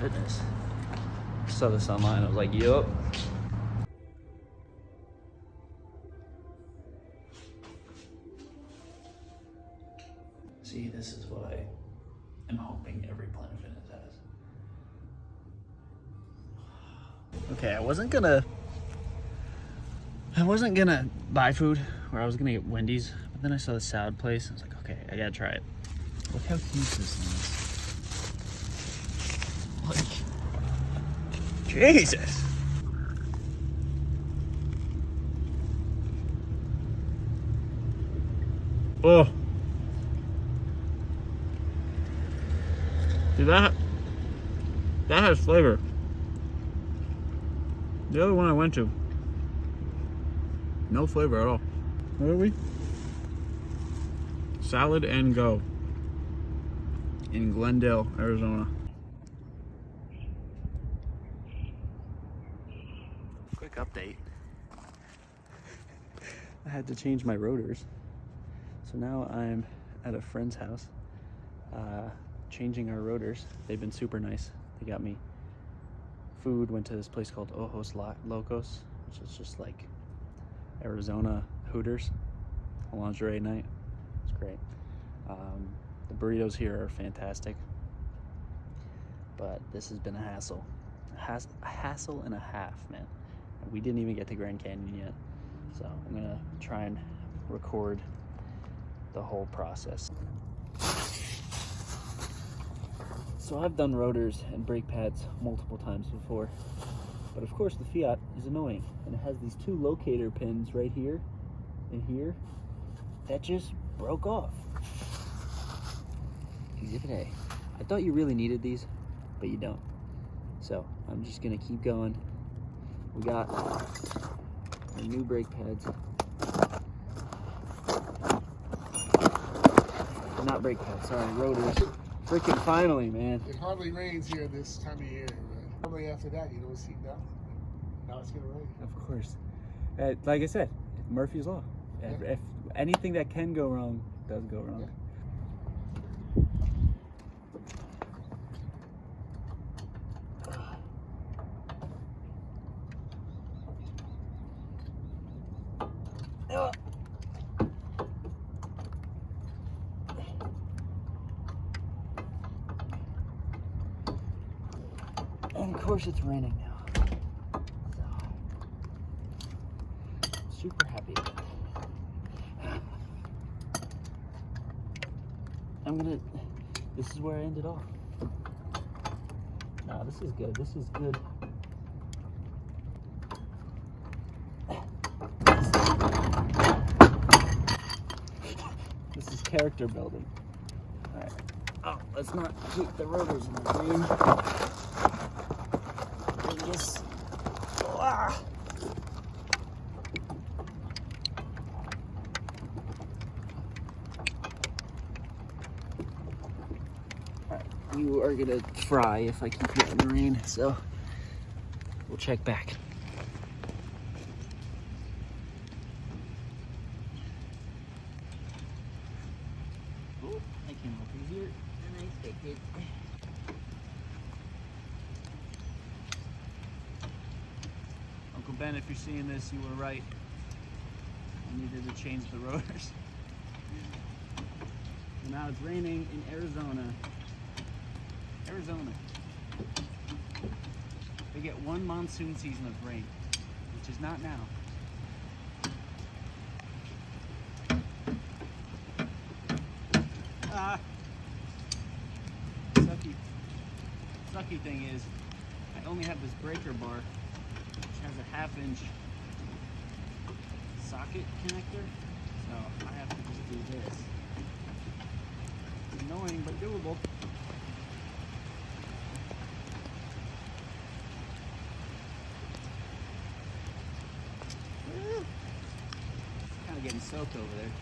Fitness. Saw this online. I was like, yup. See, this is what I am hoping every Planet Fitness has. Okay, I wasn't gonna buy food, or I was gonna get Wendy's, but then I saw the salad place. I was like, okay, I gotta try it. Look how huge this thing is. Like, Jesus. Oh. See that has flavor. The other one I went to, no flavor at all. Where are we? Salad and Go in Glendale, Arizona. Quick update. I had to change my rotors. So now I'm at a friend's house, changing our rotors. They've been super nice. They got me food, went to this place called Ojos Locos, which is just like Arizona Hooters, a lingerie night. It's great. The burritos here are fantastic, but this has been a hassle. A hassle and a half, man. And we didn't even get to Grand Canyon yet. So I'm gonna try and record the whole process. So I've done rotors and brake pads multiple times before, but of course the Fiat is annoying, and it has these two locator pins right here and here that just broke off. Exhibit A. I thought you really needed these, but you don't. So I'm just gonna keep going. We got our new brake pads. Not brake pads, sorry, rotors. Freaking finally, man. It hardly rains here this time of year. But normally after that, you don't see nothing. Now it's gonna rain. Of course. Like I said, Murphy's Law. Yeah. If anything that can go wrong does go wrong. Yeah. And of course it's raining now. So, super happy. This is where I ended off. Nah, this is good. This is good. This is character building. All right. Oh, let's not keep the rotors in the green. Yes. Ah. Alright, you are gonna fry if I keep you in the rain, so we'll check back. Oh, I came up easier than I expected. Uncle Ben, if you're seeing this, you were right. I needed to change the rotors. So now it's raining in Arizona. They get one monsoon season of rain, which is not now. Sucky thing is, I only have this breaker bar, which has a 1/2-inch socket connector, so I have to just do this. It's annoying, but doable. Kind of getting soaked over there.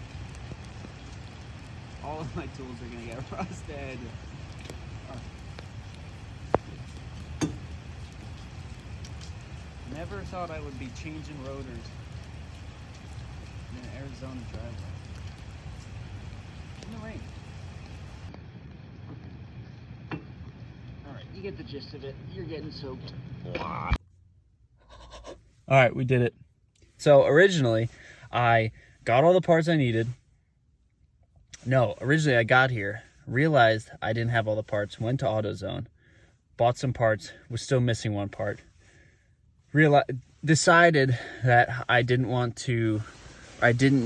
All of my tools are gonna get rusted. Never thought I would be changing rotors in an Arizona driveway. In the rain. Alright, You get the gist of it. You're getting soaked. All right, we did it. So originally, I got all the parts I needed. No, originally I got here, realized I didn't have all the parts, went to AutoZone, bought some parts, was still missing one part. Decided that I didn't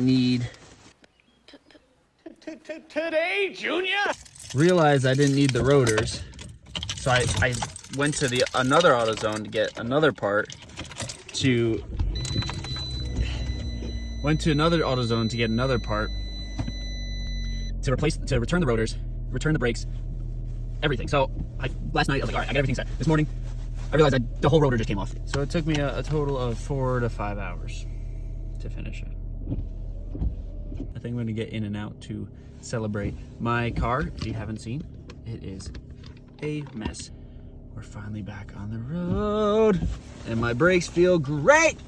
need... Today, Junior? Realized I didn't need the rotors. So I went to another AutoZone to get another part to return the rotors, return the brakes, everything. So last night I was like, all right, I got everything set. This morning I realized the whole rotor just came off. So it took me a total of 4 to 5 hours to finish it. I think I'm gonna get in and out to celebrate. My car, if you haven't seen, it is a mess. We're finally back on the road and my brakes feel great.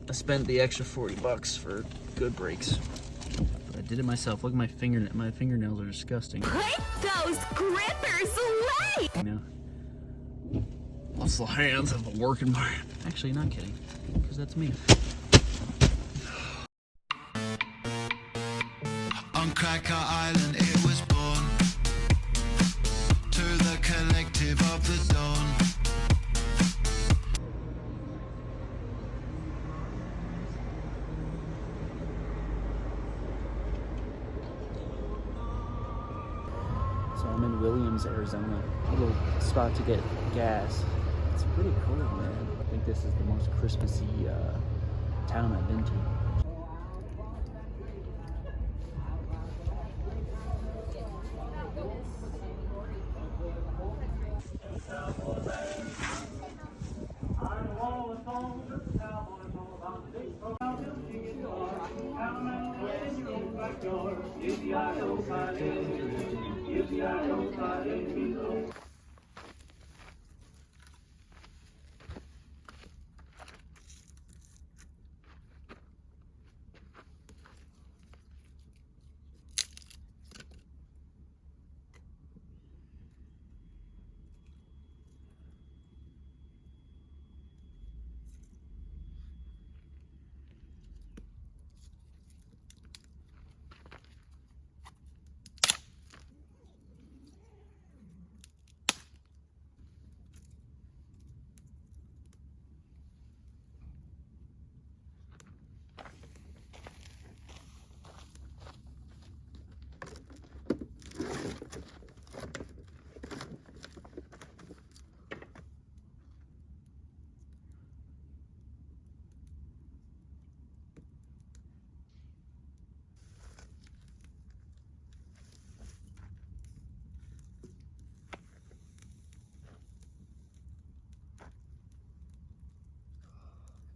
I spent the extra 40 bucks for good brakes. But I did it myself. Look at my fingernails are disgusting. Put those grippers away! You know, muscle hands of a working man. Actually, not kidding, because that's me. On Cracker Island it was born, to the collective of the dawn. So I'm in Williams, Arizona, a little spot to get gas. It's pretty cool, man. I think this is the most Christmassy town I've been to.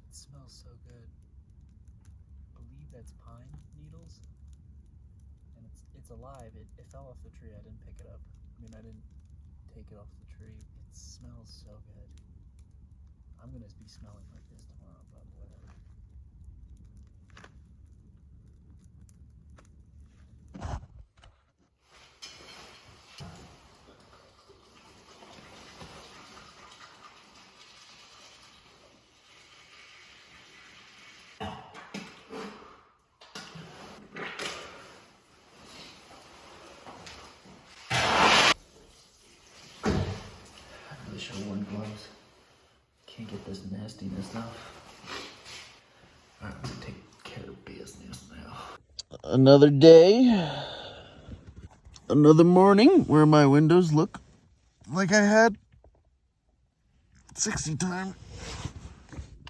It smells so good. I believe that's pine needles, and it's alive. It fell off the tree. I didn't pick it up. I mean, I didn't take it off the tree. It smells so good. I'm gonna be smelling like this tomorrow, but whatever. I should have worn gloves. Can't get this nastiness off. Alright, I'm gonna take care of business now. Another day. Another morning where my windows look like I had 60 times.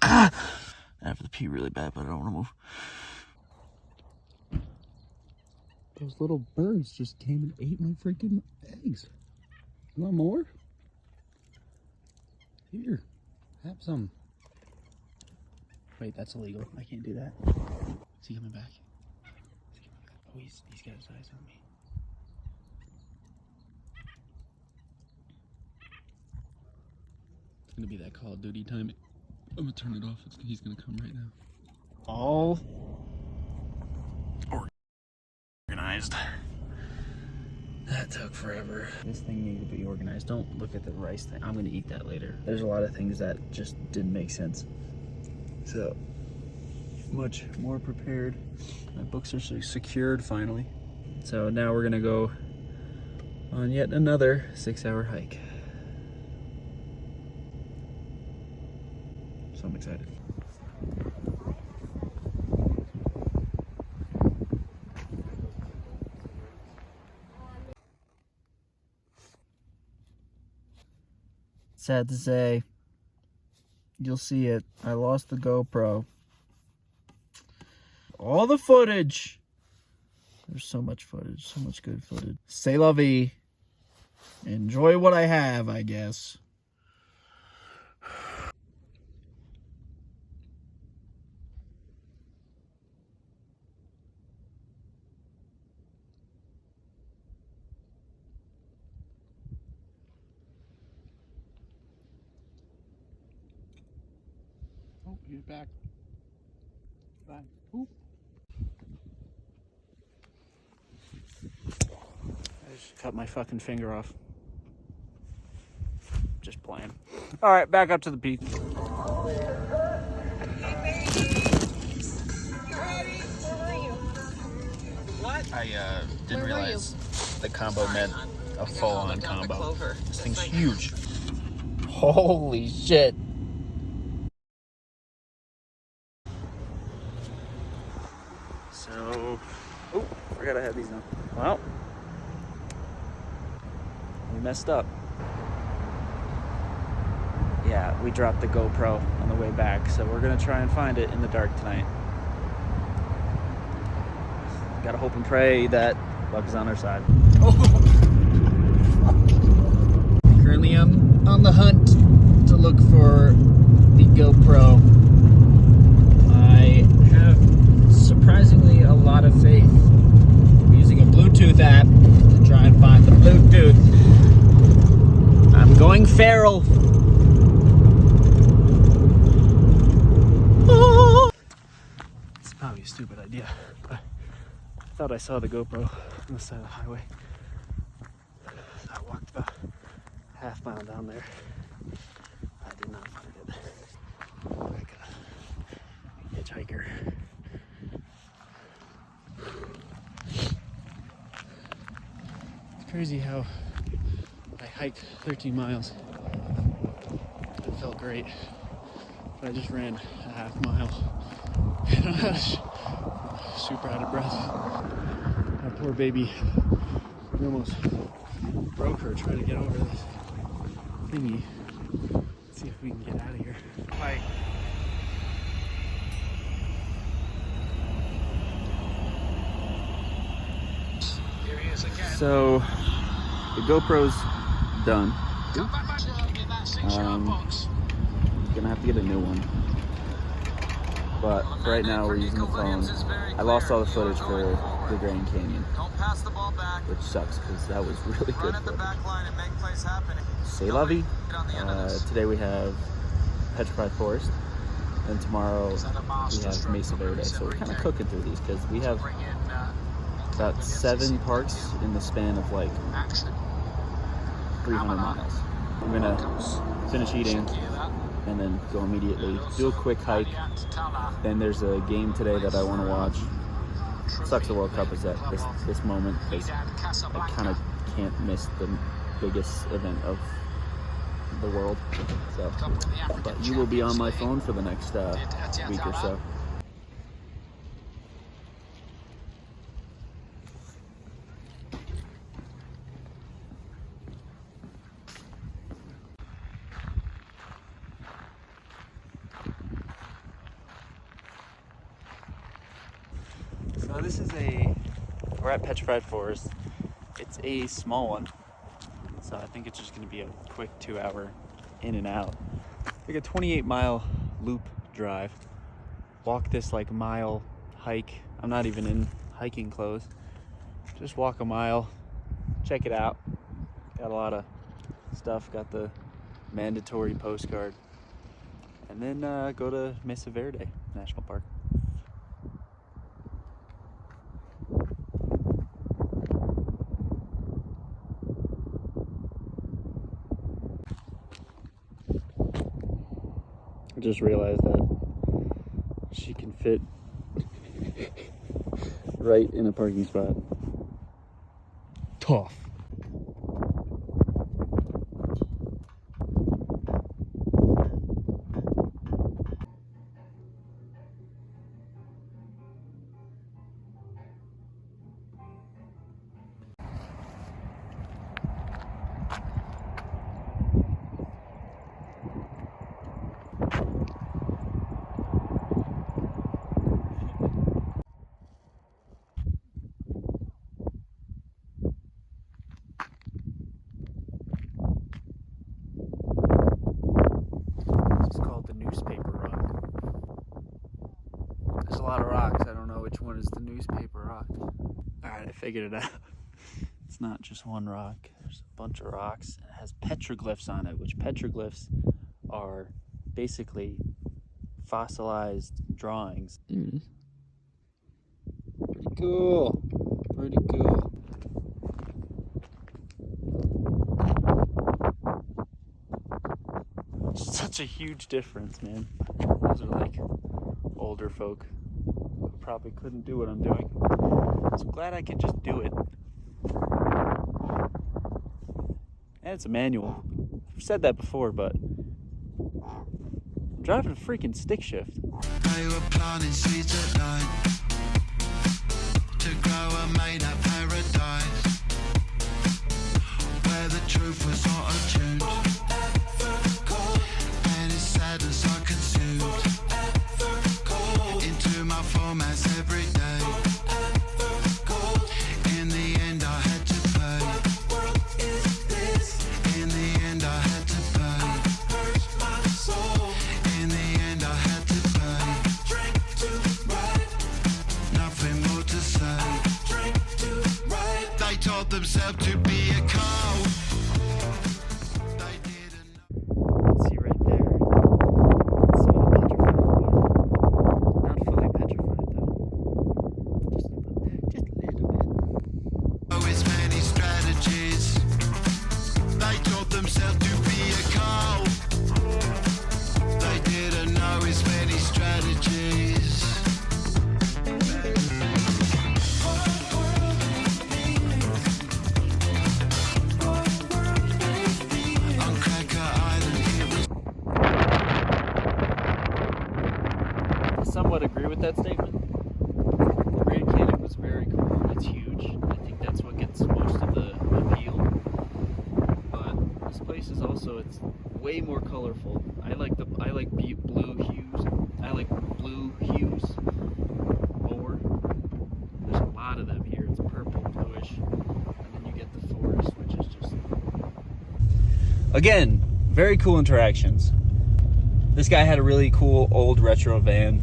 I have to pee really bad, but I don't want to move. Those little birds just came and ate my freaking eggs. You want more? Here, have some. Wait, that's illegal. I can't do that. Is he coming back? Oh, he's got his eyes on me. It's gonna be that Call of Duty time. I'm gonna turn it off. He's gonna come right now. All organized. That took forever. This thing needed to be organized. Don't look at the rice thing. I'm gonna eat that later. There's a lot of things that just didn't make sense. So, much more prepared. My books are secured finally. So now we're gonna go on yet another 6-hour hike. So I'm excited. Sad to say, you'll see it. I lost the GoPro. All the footage. There's so much footage, so much good footage. C'est la vie. Enjoy what I have, I guess. Oh, he's back. Bye. Oop. I just cut my fucking finger off. Just playing. All right, back up to the peak. I didn't realize the combo meant a full-on combo. This thing's huge. Holy shit. So, oh, forgot I had these on. Well, we messed up. Yeah, we dropped the GoPro on the way back, so we're gonna try and find it in the dark tonight. Gotta hope and pray that luck is on our side. Currently I'm on the hunt to look for the GoPro. I have surprisingly a lot of faith. I'm using a Bluetooth app to try and find the Bluetooth. I'm going feral. It's probably a stupid idea, but I thought I saw the GoPro on the side of the highway. So I walked about half mile down there. I did not find it. Like a hitchhiker. It's crazy how I hiked 13 miles. It felt great. But I just ran a half mile. And I was super out of breath. Our poor baby, we almost broke her trying to get over this thingy. Let's see if we can get out of here. Bye. Here he is again. So the GoPro's done. Gonna have to get a new one. But for right now we're using the phone. I lost all the footage for the Grand Canyon, which sucks because that was really good footage. C'est la vie. Today we have Petrified Forest, and tomorrow we have Mesa Verde. So we're kind of cooking through these because we have about 7 parks in the span of like 300 miles. I'm gonna finish eating and then go immediately do a quick hike. Then there's a game today that I want to watch. Sucks the World Cup is at this moment because I kind of can't miss the biggest event of the world. So, but you will be on my phone for the next week or so. So this is we're at Petrified Forest. It's a small one. So I think it's just gonna be a quick 2-hour in and out. Like a 28-mile loop drive. Walk this like mile hike. I'm not even in hiking clothes. Just walk a mile, check it out. Got a lot of stuff, got the mandatory postcard. And then go to Mesa Verde National Park. I just realized that she can fit right in a parking spot. Tough. This is called the newspaper rock. There's a lot of rocks. I don't know which one is the newspaper rock. Alright, I figured it out. It's not just one rock. There's a bunch of rocks. It has petroglyphs on it, which petroglyphs are basically fossilized drawings. There it is. Pretty cool. Pretty cool. Such a huge difference, man. Those are like older folk who probably couldn't do what I'm doing. So I'm glad I can just do it. And it's a manual. I've said that before, but I'm driving a freaking stick shift. They were planting seeds at night to grow a made-up paradise where the truth was auto-tuned and its sadness I consumed into my formats every day. In the end I had to pay. In the end I had to pay. In the end I had to pay. Nothing more to say. They taught themselves to be a cow. They didn't know. See right there. Some of the petrified wood. Not fully petrified though. Just a little bit. Oh, it's many strategies. They taught themselves to be a cow. They didn't know it's many strategies. On Cracker Island, it was I somewhat agree with that statement. The Grand Canyon was very cool. It's huge. I think that's what gets most of the appeal. But this place is also, it's way more colorful. I like blue hues. I like blue hues more. There's a lot of them here. It's purple, bluish, and then you get the forest, which is just again very cool interactions. This guy had a really cool old retro van,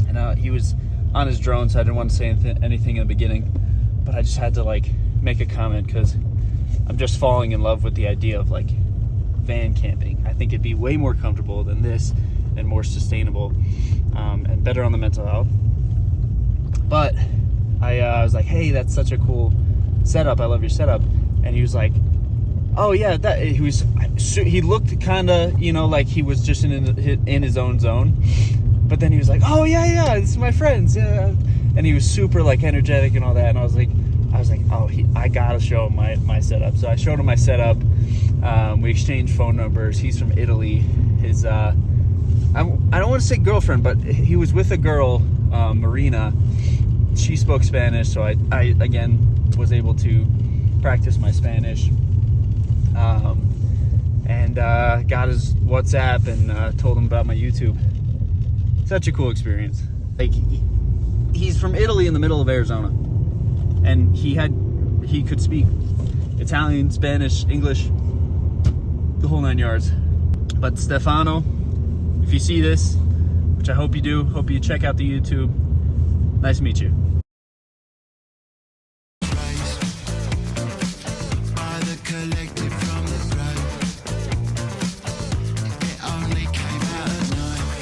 and he was on his drone, so I didn't want to say anything in the beginning, but I just had to like make a comment because I'm just falling in love with the idea of like van camping. I think it'd be way more comfortable than this and more sustainable, and better on the mental health. But I was like, hey, that's such a cool setup. I love your setup. And he was like, oh yeah, he looked kind of, like he was just in his own zone. But then he was like, oh yeah, this is my friends. Yeah. And he was super like energetic and all that. And I was like, oh, I gotta show him my setup. So I showed him my setup. We exchanged phone numbers. He's from Italy. His I don't want to say girlfriend, but he was with a girl, Marina. She spoke Spanish, so I again was able to practice my Spanish. And got his WhatsApp and told him about my YouTube. Such a cool experience. Like, he's from Italy in the middle of Arizona, and he could speak Italian, Spanish, English, the whole 9 yards. But Stefano, if you see this, which I hope you do, hope you check out the YouTube. Nice to meet you. by the collective from the grave. It only came out at night.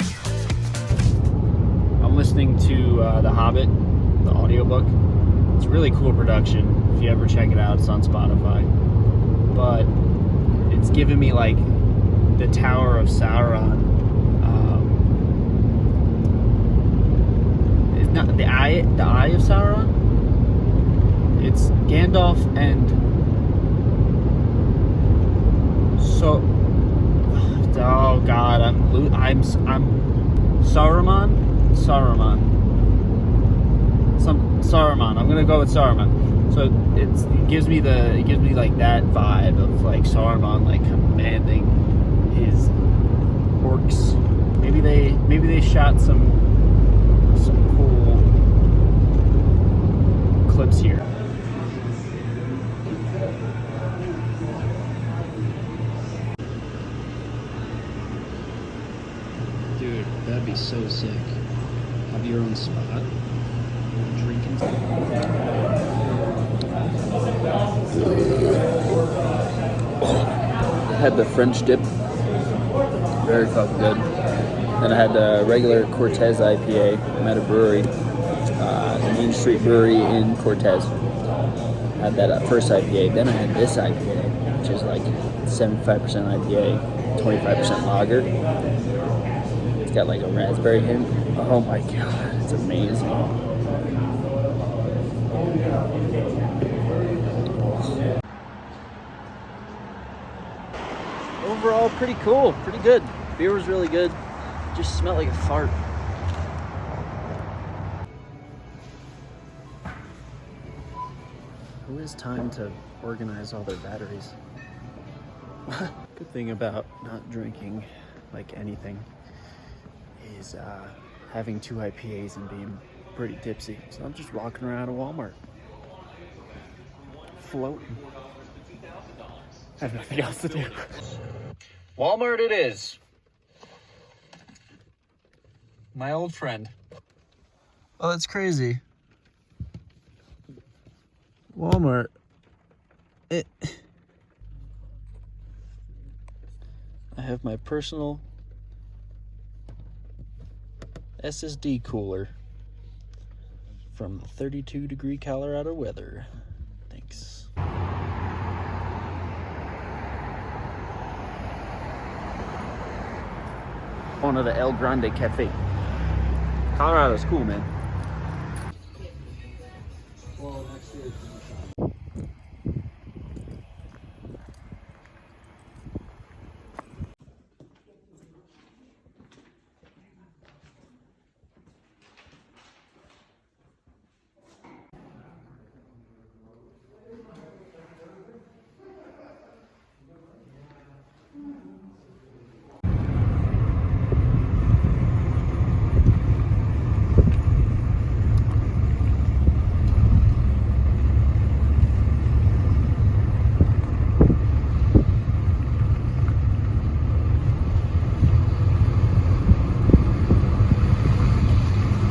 I'm listening to The Hobbit, the audiobook. It's a really cool production. If you ever check it out, it's on Spotify. But it's giving me like the Tower of Sauron not the eye of Sauron. It's Gandalf and so. Oh God, I'm Saruman. Saruman. I'm gonna go with Saruman. So it gives me like that vibe of like Saruman like commanding his orcs. Maybe they shot some cool clips here. Dude, that'd be so sick. Have your own spot. Drinking. I had the French dip. Very fucking good. Then I had the regular Cortez IPA. I'm at a brewery, the Main Street Brewery in Cortez. Had that first IPA. Then I had this IPA, which is like 75% IPA, 25% lager. It's got like a raspberry hint. Oh my God, it's amazing. Overall, pretty cool, pretty good. Beer was really good. Just smelled like a fart. Who has time to organize all their batteries? Good thing about not drinking like anything is having 2 IPAs and being pretty tipsy. So I'm just walking around a Walmart, floating. I have nothing else to do. Walmart it is. My old friend. Oh, that's crazy. Walmart. I have my personal SSD cooler from 32-degree Colorado weather. Thanks. One of the El Grande Cafe. Colorado's cool, man. Well, next year.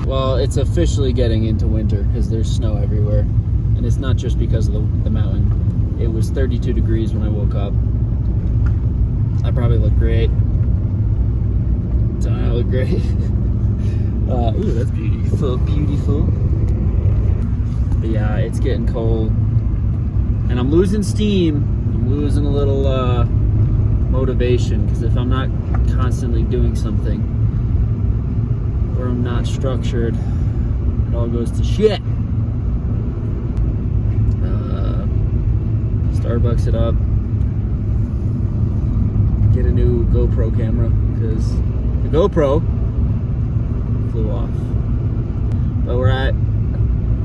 Well, it's officially getting into winter because there's snow everywhere. And it's not just because of the mountain. It was 32 degrees when I woke up. I probably look great. Don't I look great? Ooh, that's beautiful, beautiful. But yeah, it's getting cold. And I'm losing steam. I'm losing a little motivation because if I'm not constantly doing something, or I'm not structured, it all goes to shit. Starbucks it up. Get a new GoPro camera because the GoPro flew off. But we're at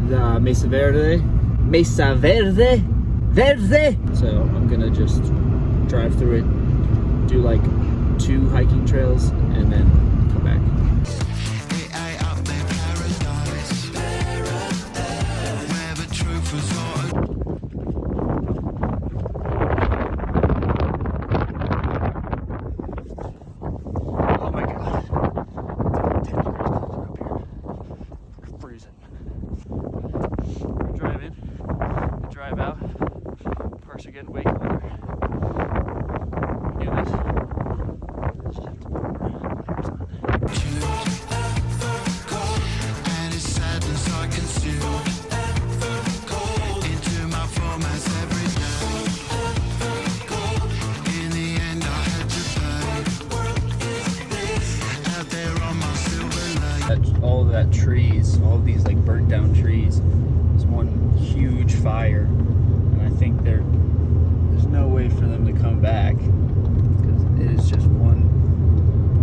the Mesa Verde. So I'm gonna just drive through it, do like 2 hiking trails, and then come back. Drive out. Parks are getting way colder. Do this. Just have to put my layers on. that trees, all of these like burnt down trees. There's one huge fire, and I think there's no way for them to come back because it is just one.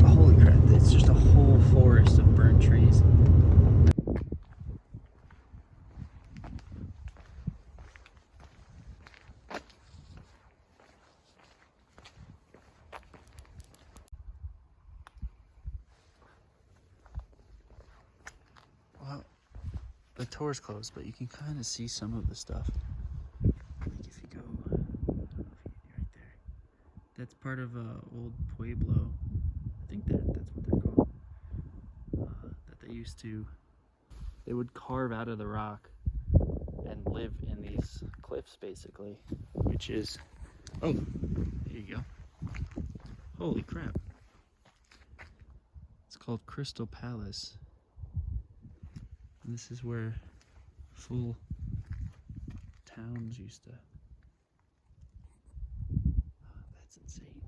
Holy crap! It's just a whole forest of burnt trees. Well, the tour's closed, but you can kind of see some of the stuff. Like if you go, I don't know if you, right there. That's part of old Pueblo. I think that's what they're called. That they used to. They would carve out of the rock and live in these cliffs, basically. Which is, oh, there you go. Holy crap! It's called Crystal Palace. And this is where full towns used to. Oh, that's insane.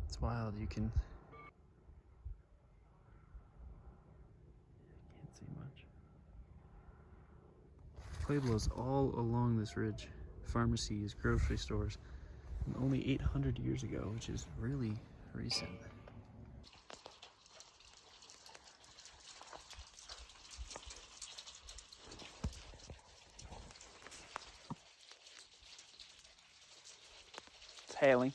It's wild. You can't see much. Pueblos all along this ridge. Pharmacies, grocery stores. And only 800 years ago, which is really recent. It's hailing.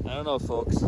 I don't know, folks.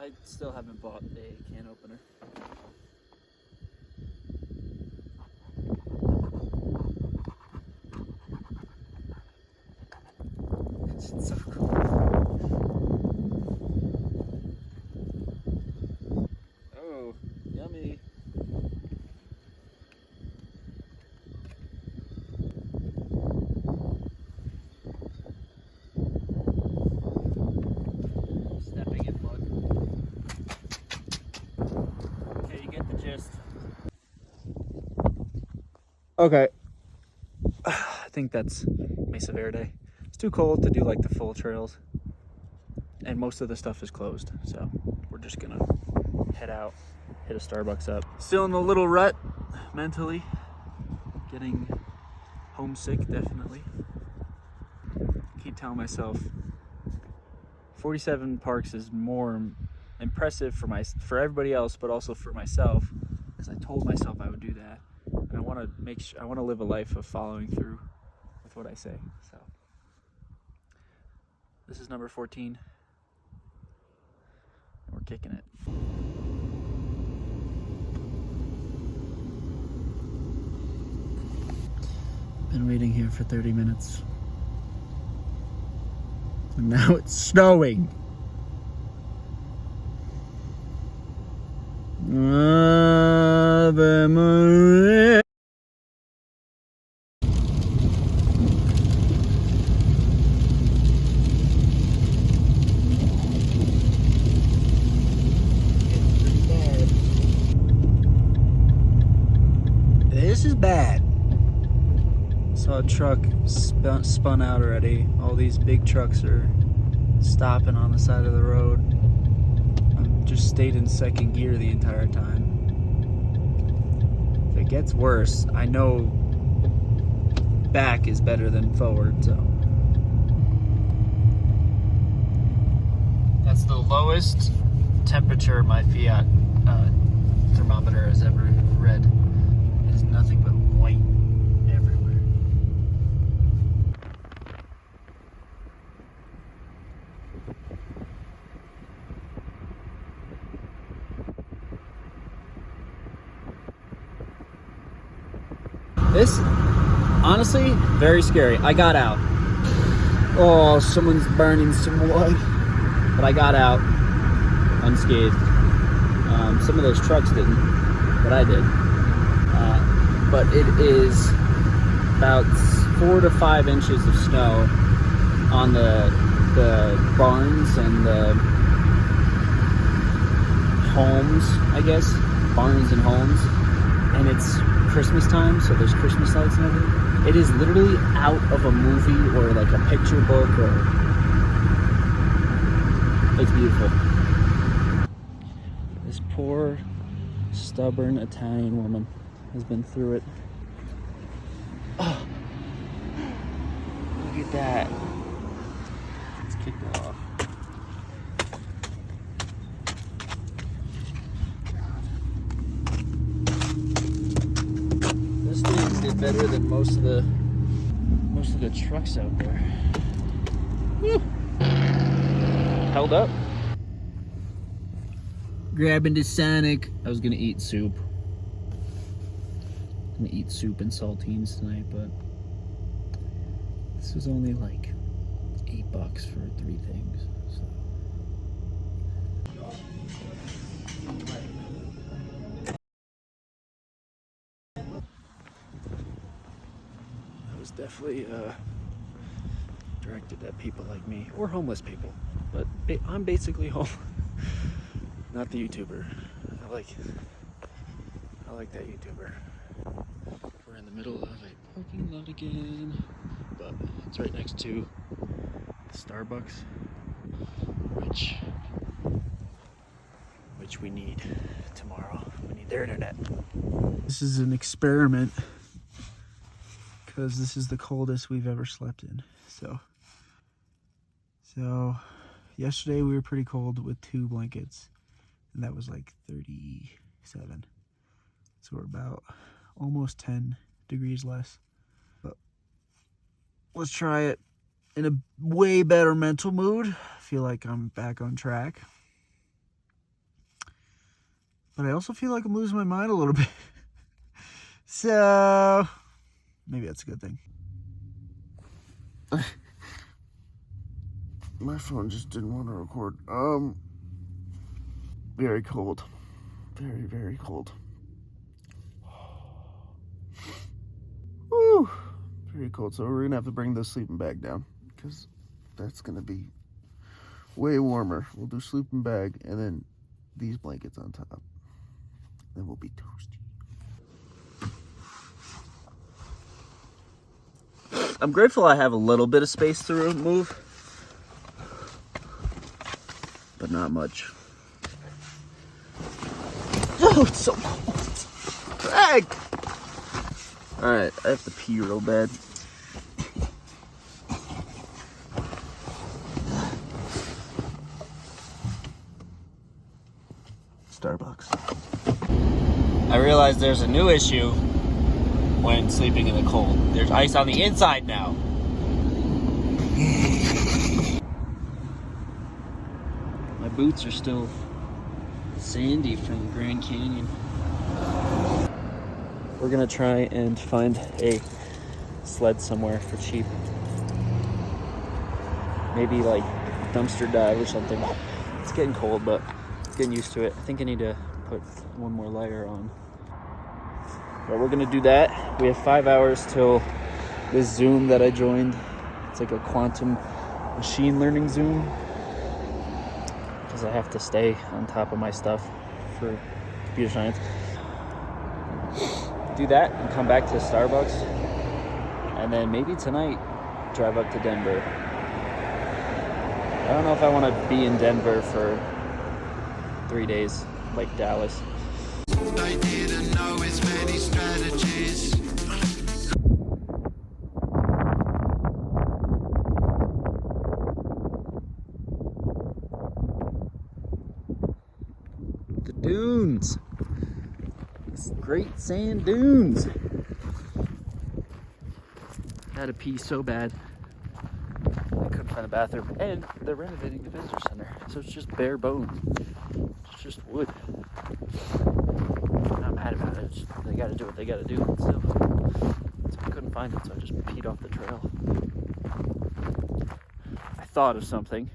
I still haven't bought a can opener. It's so cool. Oh, yummy. Stepping in mud. Okay, you get the gist. Okay. I think that's Mesa Verde. It's too cold to do like the full trails. And most of the stuff is closed. So we're just gonna head out, hit a Starbucks up. Still in a little rut mentally. Getting homesick, definitely. Keep telling myself 47 parks is more impressive for everybody else, but also for myself, because I told myself I would do that. And I want to make sure, I want to live a life of following through with what I say. So this is number 14. And we're kicking it. Been waiting here for 30 minutes. And now it's snowing. Ave Maria. this is bad. Saw a truck spun out already. All these big trucks are stopping on the side of the road. I just stayed in second gear the entire time. If it gets worse, I know back is better than forward, so. That's the lowest temperature my Fiat thermometer has ever read. It is nothing but white everywhere. This, honestly, very scary. I got out. Oh, someone's burning some wood. But I got out unscathed. Some of those trucks didn't, but I did. But it is about 4 to 5 inches of snow on the barns and the homes, I guess. Barns and homes. And it's Christmas time, so there's Christmas lights and everything. It is literally out of a movie or like a picture book, or it's beautiful. This poor, stubborn Italian woman has been through it. Oh, look at that. Let's kick that off. This thing did better than most of the trucks out there. Woo. Held up. Grabbing this Sonic. I was gonna eat soup. I'm gonna eat soup and saltines tonight, but this was only like $8 for 3 things. So. That was definitely directed at people like me, or homeless people, but I'm basically home. Not the YouTuber. I like that YouTuber. We're in the middle of a parking lot again, but it's right next to Starbucks, which we need tomorrow. We need their internet. This is an experiment because this is the coldest we've ever slept in. So yesterday we were pretty cold with 2 blankets, and that was like 37. So we're about almost 10 degrees less. But let's try it in a way better mental mood. I feel like I'm back on track. But I also feel like I'm losing my mind a little bit. So maybe that's a good thing. My phone just didn't want to record. Very cold. Very, very cold. Woo! Very cold. So we're going to have to bring the sleeping bag down, because that's going to be way warmer. We'll do sleeping bag and then these blankets on top. Then we'll be toasty. I'm grateful I have a little bit of space to move, but not much. Oh, it's so cold. Greg! Alright, I have to pee real bad. Starbucks. I realized there's a new issue when sleeping in the cold. There's ice on the inside now. My boots are still sandy from Grand Canyon. We're gonna try and find a sled somewhere for cheap. Maybe like dumpster dive or something. It's getting cold, but getting used to it. I think I need to put one more layer on. But we're gonna do that. We have 5 hours till this Zoom that I joined. It's like a quantum machine learning Zoom, because I have to stay on top of my stuff for computer science. do that and come back to Starbucks, and then maybe tonight drive up to Denver. I don't know if I want to be in Denver for 3 days like Dallas. They didn't know as many strategies. The dunes. These great sand dunes. I had to pee so bad. I couldn't find a bathroom. And they're renovating the visitor center, so it's just bare bones. It's just wood. I'm not mad about it. They gotta do what they gotta do. Still. So I couldn't find it, so I just peed off the trail. I thought of something.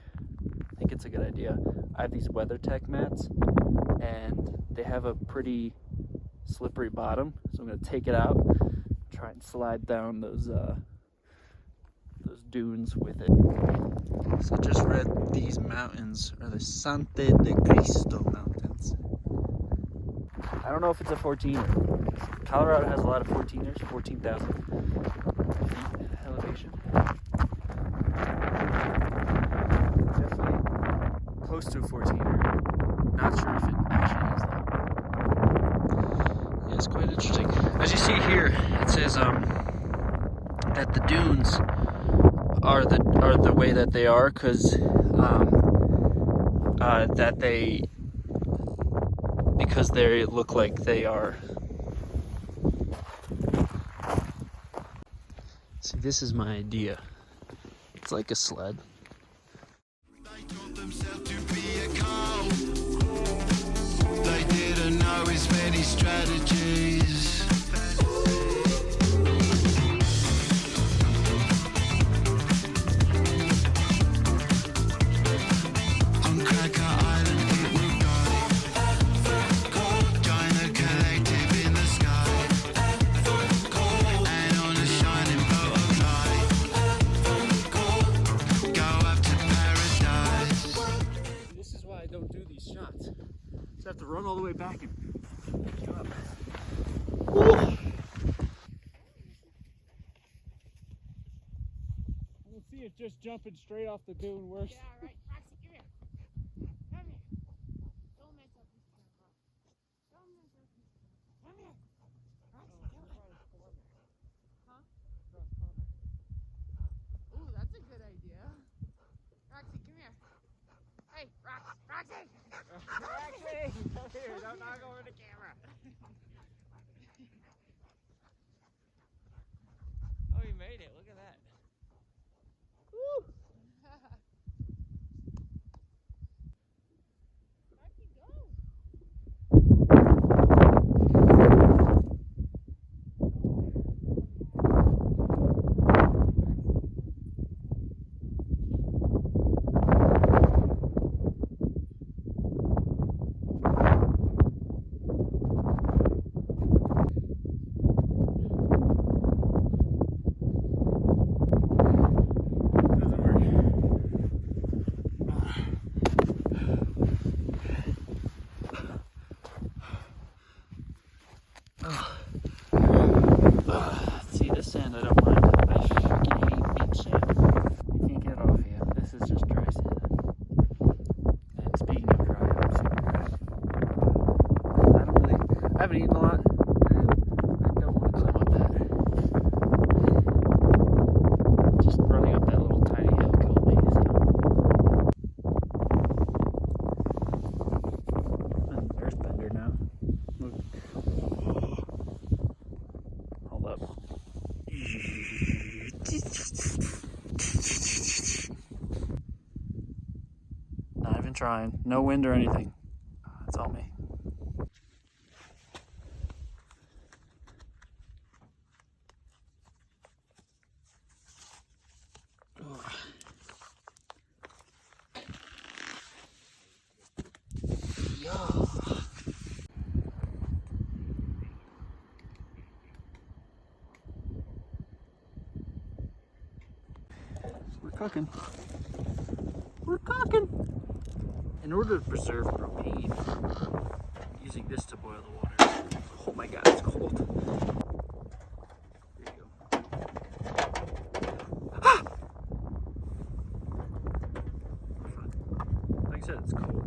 I think it's a good idea. I have these WeatherTech mats, and they have a pretty slippery bottom, so I'm gonna take it out, try and slide down those dunes with it. So I just read these mountains are the Sante de Cristo Mountains. I don't know if it's a 14er. Colorado has a lot of 14ers, 14,000 feet elevation. Definitely close to a 14er. Not sure if it actually is though. Yeah, it's quite interesting. As you see here, it says that the dunes are the way that they are because because they look like they are. See, this is my idea. It's like a sled. They taught themselves to be a cow. They didn't know as many strategies. On Cracker Island it will go. Join a collective in the sky. And on a shining boat of light, go up to paradise. This is why I don't do these shots. So I have to run all the way back and pick you up. Woo! I can see it just jumping straight off the dune worse. Yeah, right. Roxy, come here. Come here. Don't mess up this camera. Don't mess up this camera. Come here. Roxy, come here. Huh? Ooh, that's a good idea. Roxy, come here. Hey, Roxy. Roxy! Roxy, come here. Don't knock over the camera. Oh, you made it. Look at that. Woo! Roxy, go. Doesn't work. See, this sand I don't mind. I fucking hate beach sand. You can't get it off here. This is just dry sand. And speaking of dry, I'm super dry. I haven't eaten a lot. And I don't want to climb up that. Just running up that little tiny hill killed me. So. I'm an earthbender now. Look. Hold up. Not even trying. No wind or anything. It's all me. We're cooking. We're cooking. In order to preserve propane, I'm using this to boil the water. Oh my god, it's cold. There you go. Ah! Like I said, it's cold.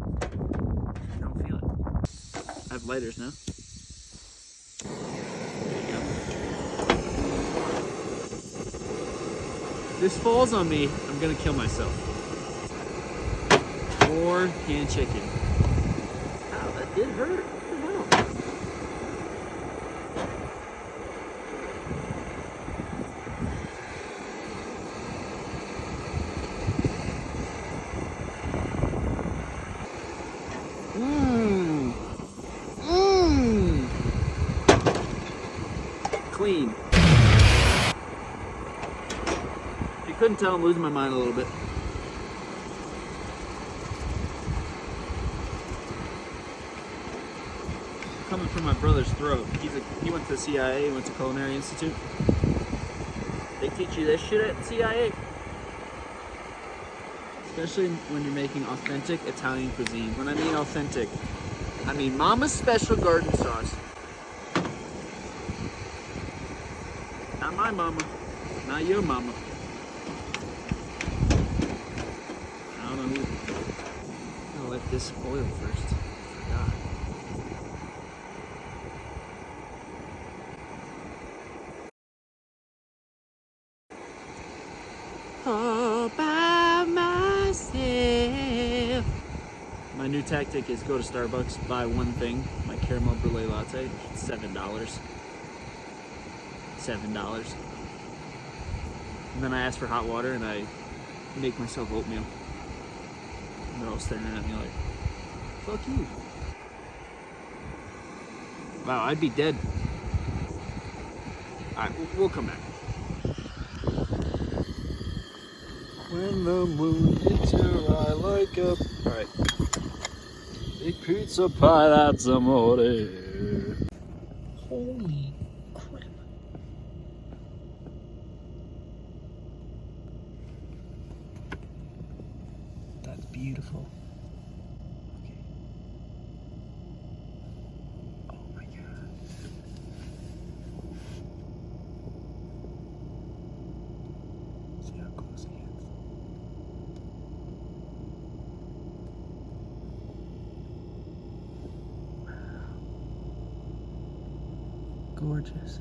I don't feel it. I have lighters now. There you go. If this falls on me, I'm gonna kill myself. More canned chicken. Ow, that did hurt. What the hell? Mmm. Mmm. Clean. If you couldn't tell, I'm losing my mind a little bit. Coming from my brother's throat. He went to the CIA, went to Culinary Institute. They teach you this shit at the CIA. Especially when you're making authentic Italian cuisine. When I mean authentic, I mean Mama's Special Garden Sauce. Not my mama, not your mama. I don't know who. I'm gonna let this boil first. I forgot. All by myself. My new tactic is go to Starbucks, buy one thing, my caramel brulee latte, $7. $7. And then I ask for hot water and I make myself oatmeal. And they're all staring at me like, fuck you. Wow, I'd be dead. Alright, we'll come back. When the moon hits your eye like a... Alright. Big pizza pie, that's amore. Holy crap. That's beautiful. Okay. Oh my god. See how close he gets. Gorgeous.